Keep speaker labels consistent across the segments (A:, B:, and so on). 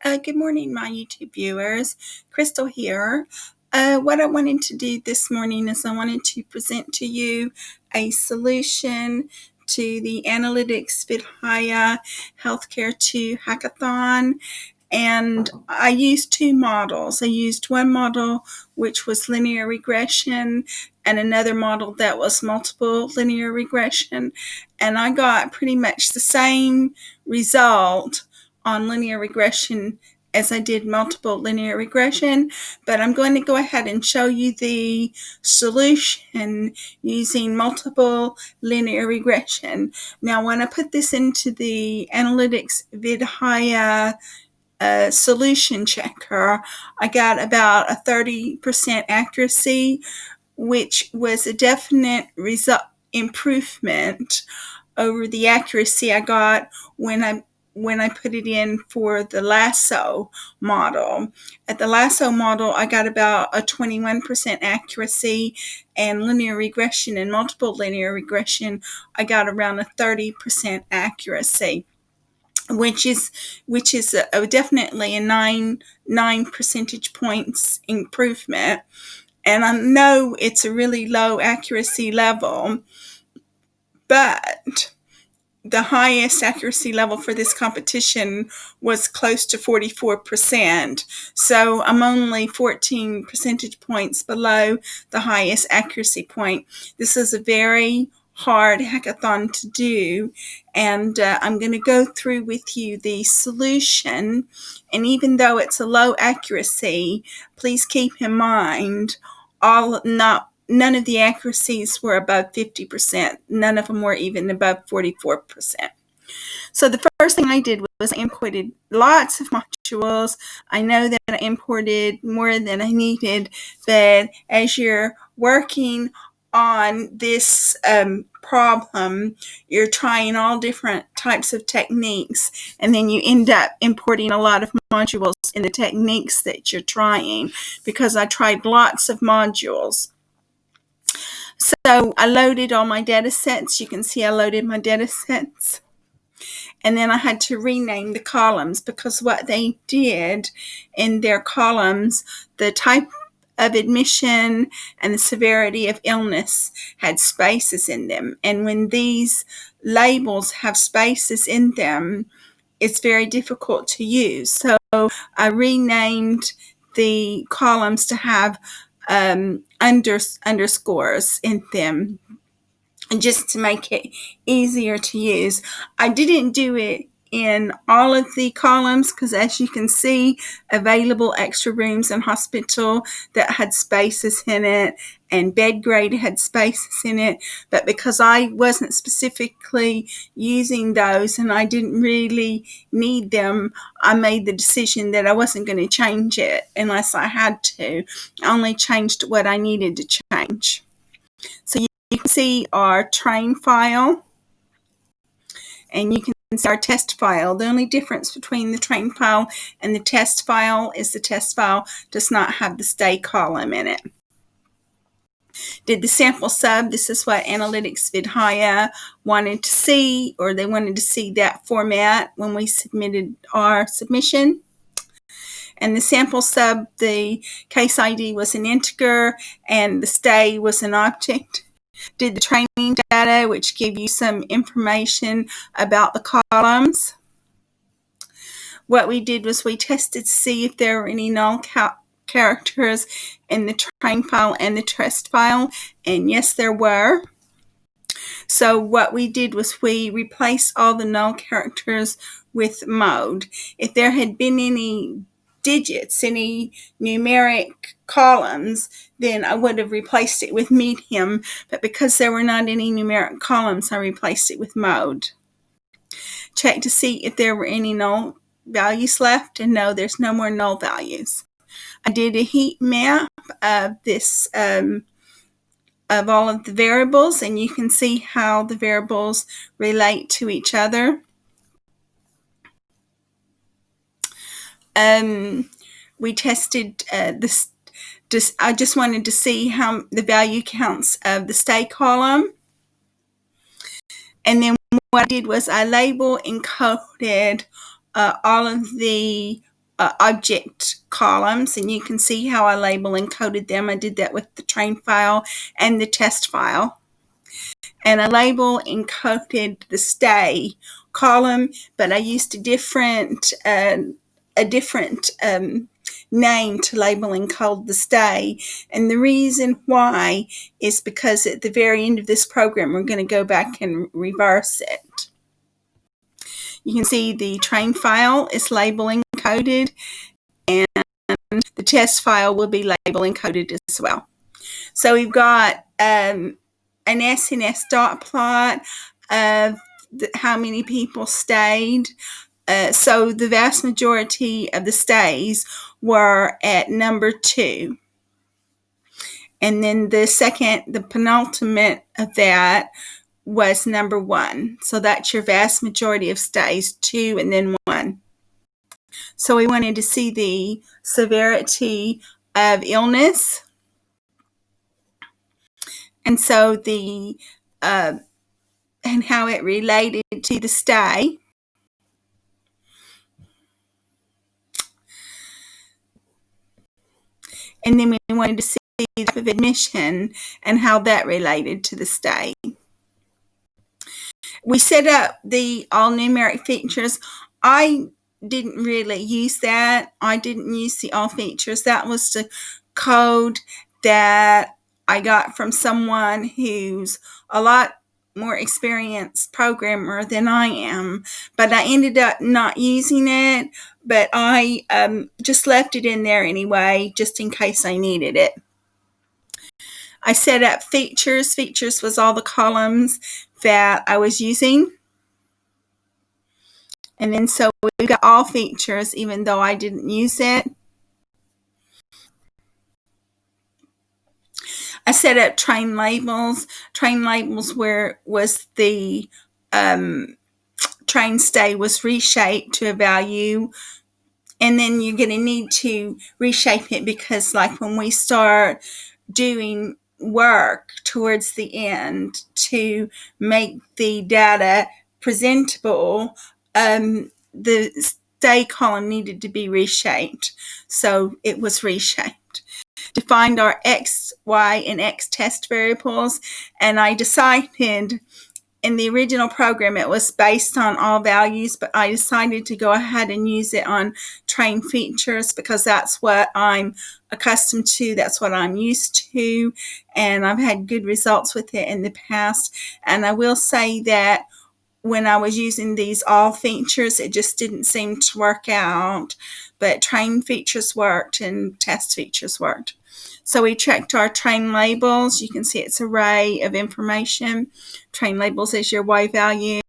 A: Good morning, my YouTube viewers. Crystal here. What I wanted to do this morning is I wanted to present to you a solution to the Analytics Vidhaya Healthcare 2 Hackathon. And I used two models. I used one model which was linear regression and another model that was multiple linear regression. And I got pretty much the same result on linear regression as I did multiple linear regression, but I'm going to go ahead and show you the solution using multiple linear regression. Now, when I put this into the Analytics Vidhaya solution checker, I got about a 30% accuracy, which was a definite result improvement over the accuracy I got when I put it in for the lasso model. At the lasso model, I got about a 21% accuracy, and linear regression and multiple linear regression, I got around a 30% accuracy, which is definitely a nine percentage points improvement. And I know it's a really low accuracy level, but the highest accuracy level for this competition was close to 44%. So I'm only 14 percentage points below the highest accuracy point. This is a very hard hackathon to do, and I'm going to go through with you the solution. And even though it's a low accuracy, please keep in mind none of the accuracies were above 50%. None of them were even above 44%. So the first thing I did was I imported lots of modules. I know that I imported more than I needed, but as you're working on this problem, you're trying all different types of techniques, and then you end up importing a lot of modules in the techniques that you're trying, because I tried lots of modules. So I loaded all my data sets. You can see I loaded my data sets. And then I had to rename the columns, because what they did in their columns, the type of admission and the severity of illness had spaces in them. And when these labels have spaces in them, it's very difficult to use. So I renamed the columns to have underscores in them, and just to make it easier to use. I didn't do it in all of the columns, because as you can see, available extra rooms in hospital that had spaces in it, and bed grade had spaces in it. But because I wasn't specifically using those and I didn't really need them, I made the decision that I wasn't going to change it unless I had to. I only changed what I needed to change. So you can see our train file, and you can see our test file. The only difference between the train file and the test file is the test file does not have the stay column in it. Did the sample sub. This is what Analytics Vidhaya wanted to see, or they wanted to see that format when we submitted our submission. And the sample sub, the case ID was an integer and the stay was an object. Did the training data, which gave you some information about the columns. What we did was we tested to see if there were any null characters in the train file and the test file, and yes, there were. So what we did was we replaced all the null characters with mode. If there had been any digits, any numeric columns, then I would have replaced it with medium, but because there were not any numeric columns, I replaced it with mode. Check to see if there were any null values left, and no, there's no more null values. I did a heat map of this of all of the variables, and you can see how the variables relate to each other. We tested this. I just wanted to see how the value counts of the stay column. And then what I did was I label encoded all of the object columns, and you can see how I label and coded them. I did that with the train file and the test file. And I label and coded the stay column, but I used a different name to label and code the stay. And the reason why is because at the very end of this program, we're going to go back and reverse it. You can see the train file is labeled and coded, and the test file will be labeled and coded as well. So we've got an SNS dot plot of how many people stayed. So the vast majority of the stays were at number 2. And then the penultimate of that was number 1. So that's your vast majority of stays, 2 and then 1. So we wanted to see the severity of illness. And so and how it related to the stay. And then we wanted to see the type of admission and how that related to the stay. We set up the all numeric features. I didn't really use that. I didn't use the all features. That was the code that I got from someone who's a lot more experienced programmer than I am, but I ended up not using it, but I just left it in there anyway, just in case I needed it. I set up features. Features was all the columns that I was using. And then so we got all features, even though I didn't use it. I set up train labels. Train labels was the train stay was reshaped to a value. And then you're going to need to reshape it because like when we start doing work towards the end to make the data presentable, the stay column needed to be reshaped. So it was reshaped. Defined our X, Y, and X test variables, and I decided in the original program it was based on all values, but I decided to go ahead and use it on train features because that's what I'm accustomed to, that's what I'm used to, and I've had good results with it in the past. And I will say that when I was using these all features, it just didn't seem to work out, but train features worked and test features worked. So we checked our train labels. You can see it's an array of information. Train labels is your Y value.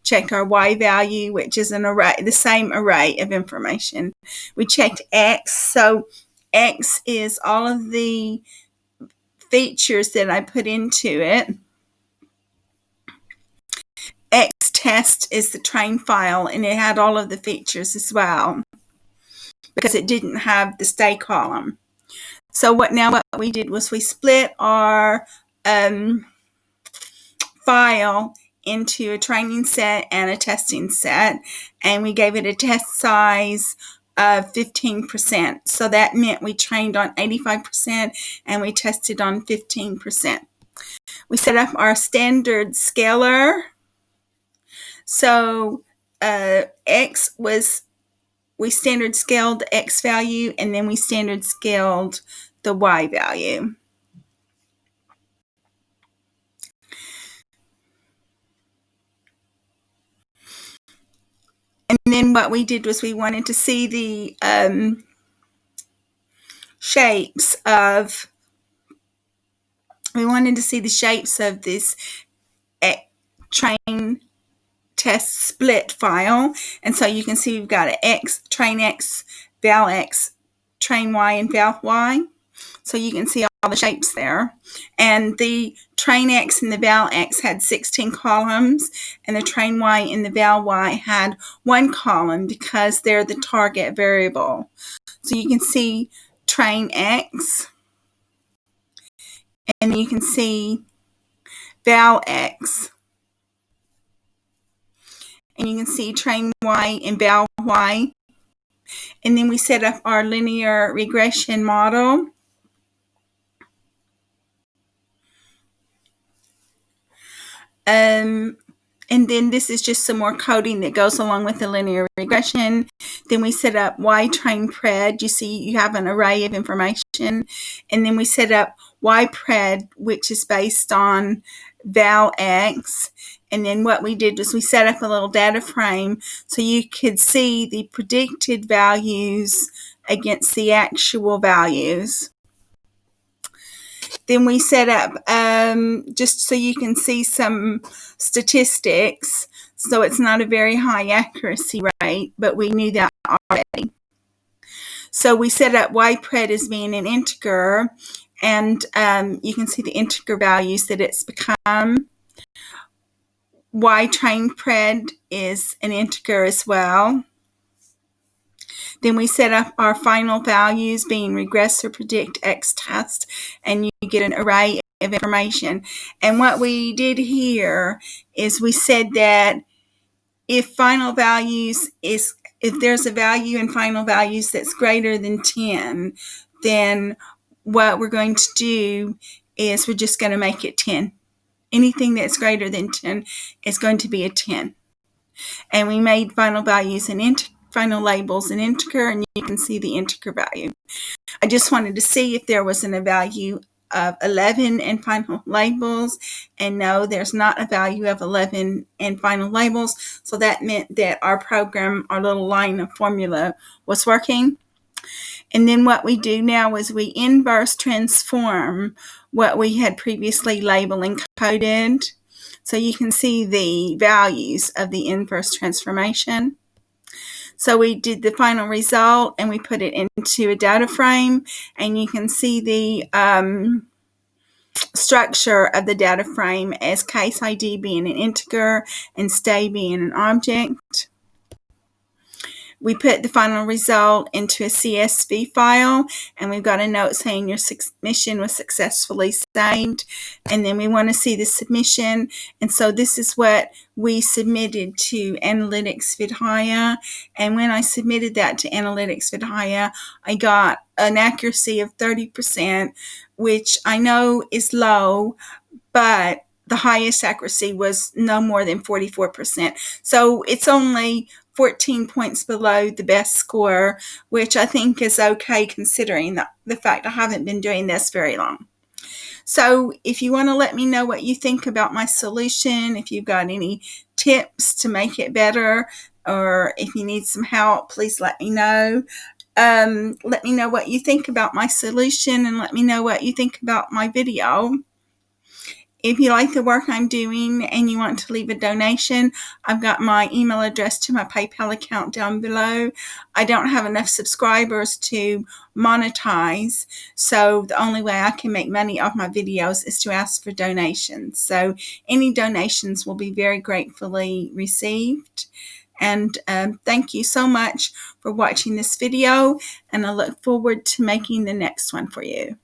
A: Checked our Y value, which is an array, the same array of information. We checked X. So X is all of the features that I put into it. X test is the train file, and it had all of the features as well because it didn't have the stay column. So what we did was we split our file into a training set and a testing set, and we gave it a test size of 15%. So that meant we trained on 85% and we tested on 15%. We set up our standard scaler. So X was, we standard scaled the X value, and then we standard scaled the Y value. And then what we did was we wanted to see the shapes of this train test split file. And so you can see we've got an X, train X, val X, train Y, and val Y. So you can see all the shapes there. And the train X and the val X had 16 columns, and the train Y and the val Y had 1 column because they're the target variable. So you can see train X, and you can see val X, and you can see train Y and val Y, And then we set up our linear regression model. And then this is just some more coding that goes along with the linear regression. Then we set up Y-train pred. You see you have an array of information. And then we set up Y-pred, which is based on val x. And then what we did was we set up a little data frame so you could see the predicted values against the actual values. Then we set up, just so you can see some statistics. So it's not a very high accuracy rate, but we knew that already. So we set up Y-pred as being an integer, and you can see the integer values that it's become. Y-train pred is an integer as well. Then we set up our final values being regress or predict x test, and you get an array of information. And what we did here is we said that if there's a value in final values that's greater than 10, then what we're going to do is we're just going to make it 10. Anything that's greater than 10 is going to be a 10. And we made final values and final labels an integer, and you can see the integer value. I just wanted to see if there wasn't a value of 11 in final labels, and no, there's not a value of 11 in final labels. So that meant that our program, our little line of formula, was working. And then what we do now is we inverse transform what we had previously labeled and coded. So you can see the values of the inverse transformation. So we did the final result and we put it into a data frame, and you can see the structure of the data frame as case ID being an integer and stay being an object. We put the final result into a CSV file, and we've got a note saying your submission was successfully saved. And then we want to see the submission. And so this is what we submitted to Analytics Vidhya. And when I submitted that to Analytics Vidhya, I got an accuracy of 30%, which I know is low, but the highest accuracy was no more than 44%. So it's only 14 points below the best score, which I think is okay considering the fact I haven't been doing this very long. So if you want to let me know what you think about my solution, if you've got any tips to make it better, or if you need some help, please let me know. Let me know what you think about my solution, and let me know what you think about my video. If you like the work I'm doing and you want to leave a donation, I've got my email address to my PayPal account down below. I don't have enough subscribers to monetize, so the only way I can make money off my videos is to ask for donations. So any donations will be very gratefully received. And thank you so much for watching this video, and I look forward to making the next one for you.